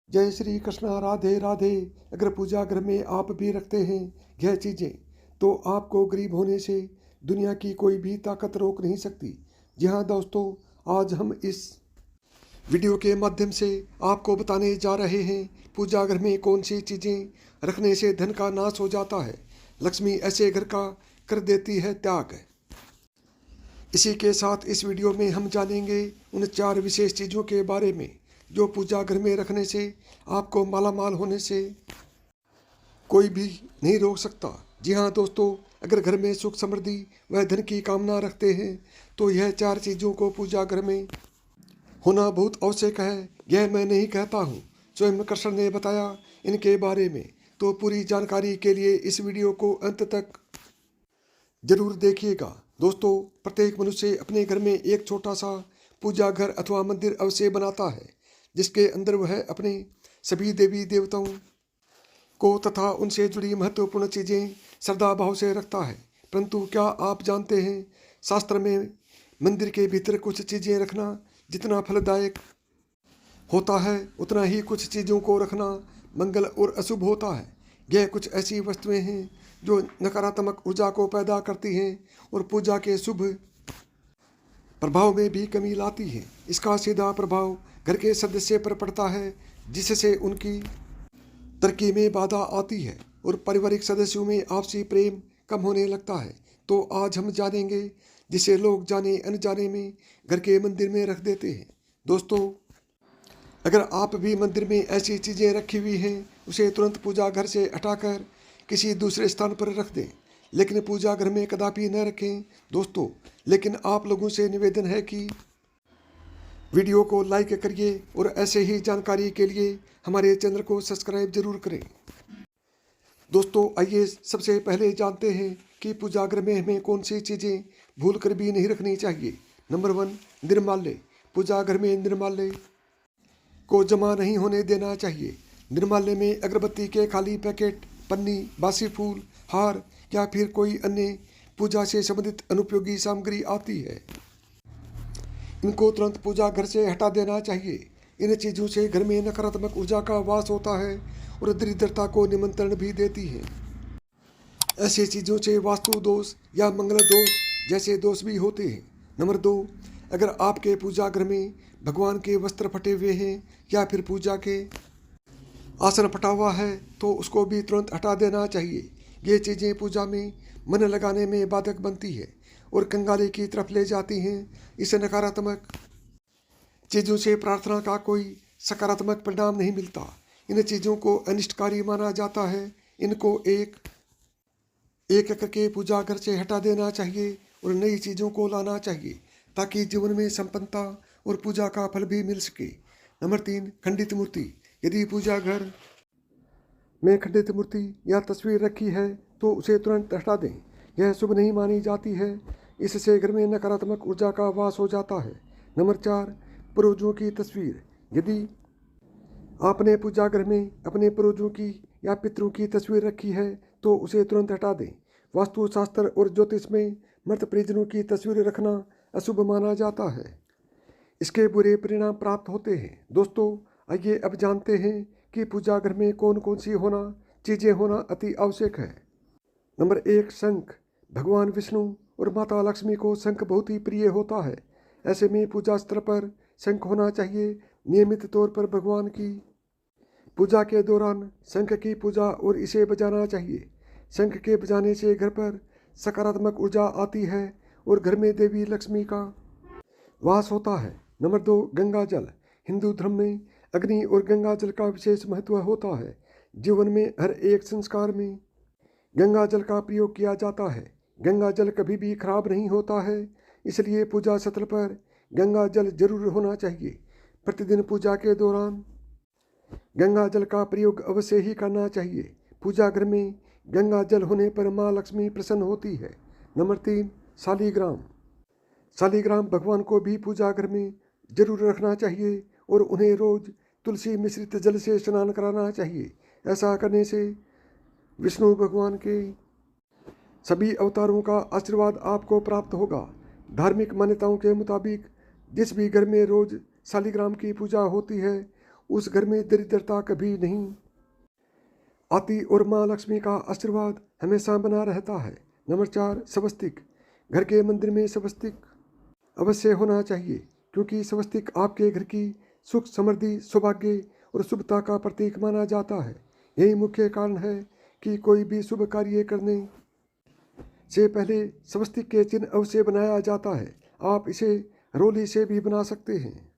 जय श्री कृष्णा, राधे राधे। अगर पूजा घर में आप भी रखते हैं यह चीज़ें, तो आपको गरीब होने से दुनिया की कोई भी ताकत रोक नहीं सकती। जी हाँ दोस्तों, आज हम इस वीडियो के माध्यम से आपको बताने जा रहे हैं पूजा घर में कौन सी चीज़ें रखने से धन का नाश हो जाता है, लक्ष्मी ऐसे घर का कर देती है त्याग। इसी के साथ इस वीडियो में हम जानेंगे उन 4 विशेष चीज़ों के बारे में जो पूजा घर में रखने से आपको मालामाल होने से कोई भी नहीं रोक सकता। जी हाँ दोस्तों, अगर घर में सुख समृद्धि व धन की कामना रखते हैं तो यह 4 चीज़ों को पूजा घर में होना बहुत आवश्यक है। यह मैं नहीं कहता हूँ, स्वयं कृष्ण ने बताया इनके बारे में। तो पूरी जानकारी के लिए इस वीडियो को अंत तक जरूर देखिएगा। दोस्तों, प्रत्येक मनुष्य अपने घर में एक छोटा सा पूजा घर अथवा मंदिर अवश्य बनाता है, जिसके अंदर वह अपने सभी देवी देवताओं को तथा उनसे जुड़ी महत्वपूर्ण चीज़ें श्रद्धा भाव से रखता है। परंतु क्या आप जानते हैं, शास्त्र में मंदिर के भीतर कुछ चीज़ें रखना जितना फलदायक होता है, उतना ही कुछ चीज़ों को रखना मंगल और अशुभ होता है। यह कुछ ऐसी वस्तुएं हैं जो नकारात्मक ऊर्जा को पैदा करती हैं और पूजा के शुभ प्रभाव में भी कमी लाती हैं। इसका सीधा प्रभाव घर के सदस्य पर पड़ता है, जिससे उनकी तरक्की में बाधा आती है और पारिवारिक सदस्यों में आपसी प्रेम कम होने लगता है। तो आज हम जानेंगे जिसे लोग जाने अनजाने में घर के मंदिर में रख देते हैं। दोस्तों, अगर आप भी मंदिर में ऐसी चीज़ें रखी हुई हैं, उसे तुरंत पूजा घर से हटाकर किसी दूसरे स्थान पर रख दें, लेकिन पूजा घर में कदापि न रखें दोस्तों। लेकिन आप लोगों से निवेदन है कि वीडियो को लाइक करिए और ऐसे ही जानकारी के लिए हमारे चैनल को सब्सक्राइब जरूर करें। दोस्तों, आइए सबसे पहले जानते हैं कि पूजा घर में हमें कौन सी चीज़ें भूल कर भी नहीं रखनी चाहिए। नंबर 1, निर्माल्य। पूजा घर में निर्माल्य को जमा नहीं होने देना चाहिए। निर्माल्य में अगरबत्ती के खाली पैकेट, पन्नी, बासी फूल, हार या फिर कोई अन्य पूजा से संबंधित अनुपयोगी सामग्री आती है। इनको तुरंत पूजा घर से हटा देना चाहिए। इन चीज़ों से घर में नकारात्मक ऊर्जा का वास होता है और दरिद्रता को निमंत्रण भी देती है। ऐसी चीज़ों से वास्तु दोष या मंगल दोष जैसे दोष भी होते हैं। नंबर 2, अगर आपके पूजा घर में भगवान के वस्त्र फटे हुए हैं या फिर पूजा के आसन फटा हुआ है तो उसको भी तुरंत हटा देना चाहिए। ये चीज़ें पूजा में मन लगाने में बाधक बनती है और कंगाली की तरफ ले जाती हैं। इस नकारात्मक चीज़ों से प्रार्थना का कोई सकारात्मक परिणाम नहीं मिलता। इन चीज़ों को अनिष्टकारी माना जाता है। इनको एक एक करके पूजा घर से हटा देना चाहिए और नई चीज़ों को लाना चाहिए, ताकि जीवन में संपन्नता और पूजा का फल भी मिल सके। नंबर 3, खंडित मूर्ति। यदि पूजा घर में खंडित मूर्ति या तस्वीर रखी है तो उसे तुरंत हटा दें। यह शुभ नहीं मानी जाती है। इससे घर में नकारात्मक ऊर्जा का वास हो जाता है। नंबर 4, पूर्वजों की तस्वीर। यदि आपने पूजा घर में अपने पूर्वजों की या पितरों की तस्वीर रखी है तो उसे तुरंत हटा दें। वास्तुशास्त्र और ज्योतिष में मृत परिजनों की तस्वीर रखना अशुभ माना जाता है। इसके बुरे परिणाम प्राप्त होते हैं। दोस्तों, आइए अब जानते हैं कि पूजा घर में कौन कौन सी चीज़ें होना अति आवश्यक है। नंबर 1, शंख। भगवान विष्णु और माता लक्ष्मी को शंख बहुत ही प्रिय होता है। ऐसे में पूजा स्थल पर शंख होना चाहिए। नियमित तौर पर भगवान की पूजा के दौरान शंख की पूजा और इसे बजाना चाहिए। शंख के बजाने से घर पर सकारात्मक ऊर्जा आती है और घर में देवी लक्ष्मी का वास होता है। नंबर 2, गंगा जल। हिंदू धर्म में अग्नि और गंगा जल का विशेष महत्व होता है। जीवन में हर एक संस्कार में गंगा जल का प्रयोग किया जाता है। गंगा जल कभी भी खराब नहीं होता है, इसलिए पूजा स्थल पर गंगा जल जरूर होना चाहिए। प्रतिदिन पूजा के दौरान गंगा जल का प्रयोग अवश्य ही करना चाहिए। पूजा घर में गंगा जल होने पर माँ लक्ष्मी प्रसन्न होती है। नंबर 3, शालीग्राम। शालीग्राम भगवान को भी पूजा घर में जरूर रखना चाहिए और उन्हें रोज तुलसी मिश्रित जल से स्नान कराना चाहिए। ऐसा करने से विष्णु भगवान के सभी अवतारों का आशीर्वाद आपको प्राप्त होगा। धार्मिक मान्यताओं के मुताबिक जिस भी घर में रोज शालीग्राम की पूजा होती है उस घर में दरिद्रता कभी नहीं आती और माँ लक्ष्मी का आशीर्वाद हमेशा बना रहता है। नंबर 4, स्वस्तिक। घर के मंदिर में स्वस्तिक अवश्य होना चाहिए, क्योंकि स्वस्तिक आपके घर की सुख, समृद्धि, सौभाग्य और शुभता का प्रतीक माना जाता है। यही मुख्य कारण है कि कोई भी शुभ कार्य करने से पहले स्वस्तिक के चिन्ह अवश्य बनाया जाता है। आप इसे रोली से भी बना सकते हैं।